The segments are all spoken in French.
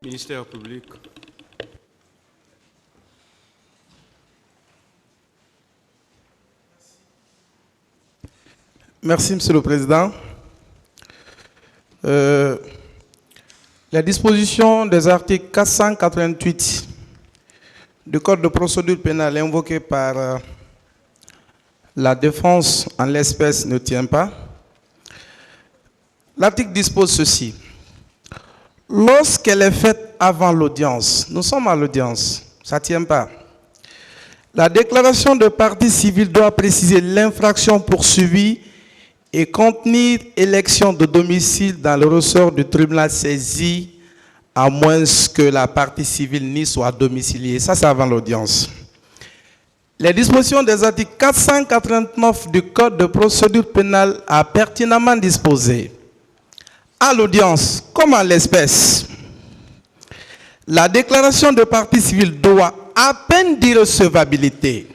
Ministère public. Merci, Monsieur le Président. Les dispositions des articles 488 du Code de procédure pénale invoquées par la défense en l'espèce ne tient pas. L'article dispose ceci. Lorsqu'elle est faite avant l'audience, nous sommes à l'audience, ça ne tient pas. La déclaration de partie civile doit préciser l'infraction poursuivie et contenir élection de domicile dans le ressort du tribunal saisi, à moins que la partie civile n'y soit domiciliée. Ça, c'est avant l'audience. Les dispositions des articles 489 du Code de procédure pénale a pertinemment disposé à l'audience, comme en l'espèce, la déclaration de partie civile doit, à peine d'irrecevabilité,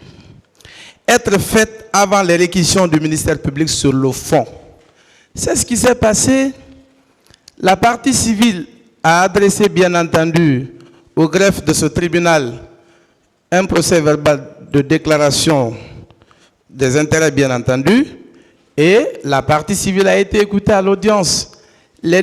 être faite avant les réquisitions du ministère public sur le fond. C'est ce qui s'est passé. La partie civile a adressé, bien entendu, au greffe de ce tribunal un procès verbal de déclaration des intérêts, bien entendu, et la partie civile a été écoutée à l'audience. Les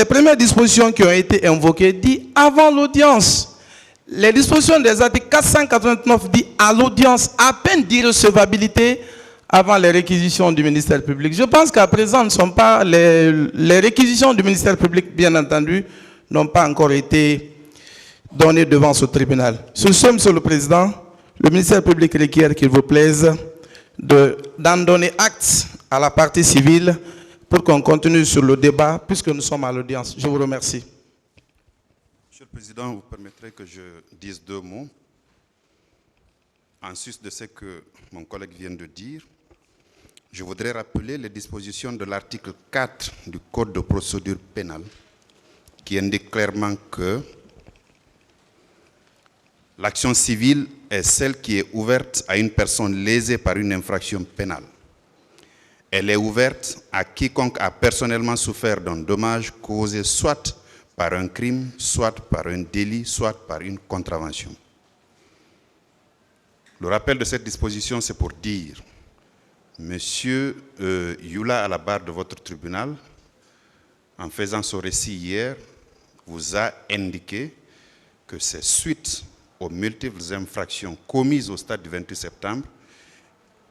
premières dispositions qui ont été invoquées disent avant l'audience. Les dispositions des articles 489 disent à l'audience, à peine d'irrecevabilité avant les réquisitions du ministère public. Je pense qu'à présent, ne sont pas les réquisitions du ministère public, bien entendu, n'ont pas encore été données devant ce tribunal. Sur ce, Monsieur le Président, le ministère public requiert qu'il vous plaise d'en donner acte à la partie civile pour qu'on continue sur le débat, puisque nous sommes à l'audience. Je vous remercie. Monsieur le Président, vous permettrez que je dise deux mots. En sus de ce que mon collègue vient de dire, je voudrais rappeler les dispositions de l'article 4 du Code de procédure pénale, qui indique clairement que l'action civile est celle qui est ouverte à une personne lésée par une infraction pénale. Elle est ouverte à quiconque a personnellement souffert d'un dommage causé soit par un crime, soit par un délit, soit par une contravention. Le rappel de cette disposition, c'est pour dire, Monsieur Youla, à la barre de votre tribunal, en faisant son récit hier, vous a indiqué que c'est suite aux multiples infractions commises au stade du 28 septembre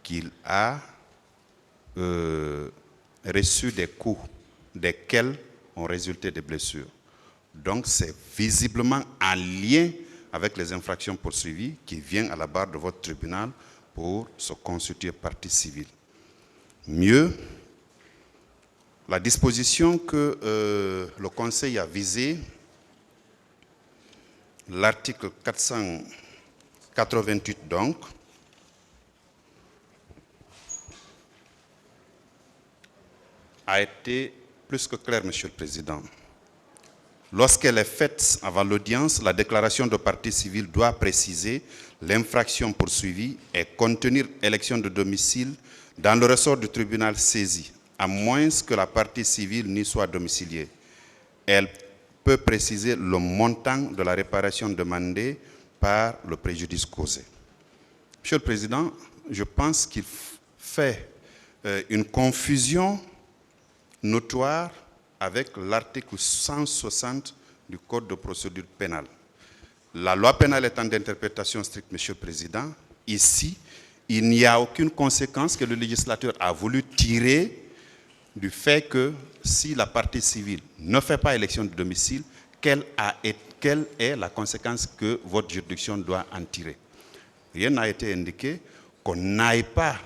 qu'il a reçu des coups desquels ont résulté des blessures. Donc c'est visiblement en lien avec les infractions poursuivies qui vient à la barre de votre tribunal pour se constituer partie civile. Mieux, la disposition que le Conseil a visée, l'article 488 donc, a été plus que clair, Monsieur le Président. Lorsqu'elle est faite avant l'audience, la déclaration de partie civile doit préciser l'infraction poursuivie et contenir élection de domicile dans le ressort du tribunal saisi, à moins que la partie civile n'y soit domiciliée. Elle peut préciser le montant de la réparation demandée par le préjudice causé. Monsieur le Président, je pense qu'il fait une confusion notoire avec l'article 160 du Code de procédure pénale. La loi pénale étant d'interprétation stricte, Monsieur le Président, ici, il n'y a aucune conséquence que le législateur a voulu tirer du fait que si la partie civile ne fait pas élection de domicile, quelle est la conséquence que votre juridiction doit en tirer? Rien n'a été indiqué qu'on n'aille pas,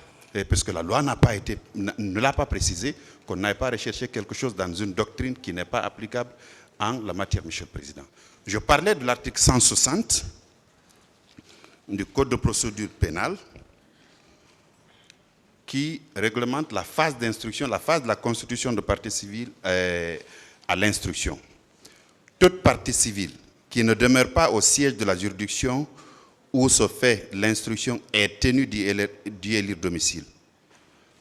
puisque la loi ne l'a pas précisé, qu'on n'aille pas rechercher quelque chose dans une doctrine qui n'est pas applicable en la matière, Monsieur le Président. Je parlais de l'article 160 du Code de procédure pénale qui réglemente la phase d'instruction, la phase de la constitution de partie civile à l'instruction. Toute partie civile qui ne demeure pas au siège de la juridiction où se fait l'instruction est tenue d'y élire domicile.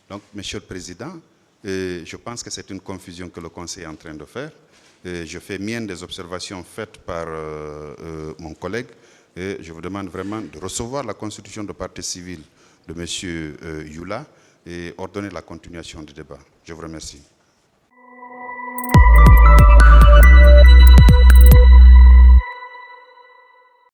Donc, Monsieur le Président, je pense que c'est une confusion que le Conseil est en train de faire. je fais mienne des observations faites par mon collègue et je vous demande vraiment de recevoir la constitution de partie civile de M. Youla et ordonner la continuation du débat. Je vous remercie.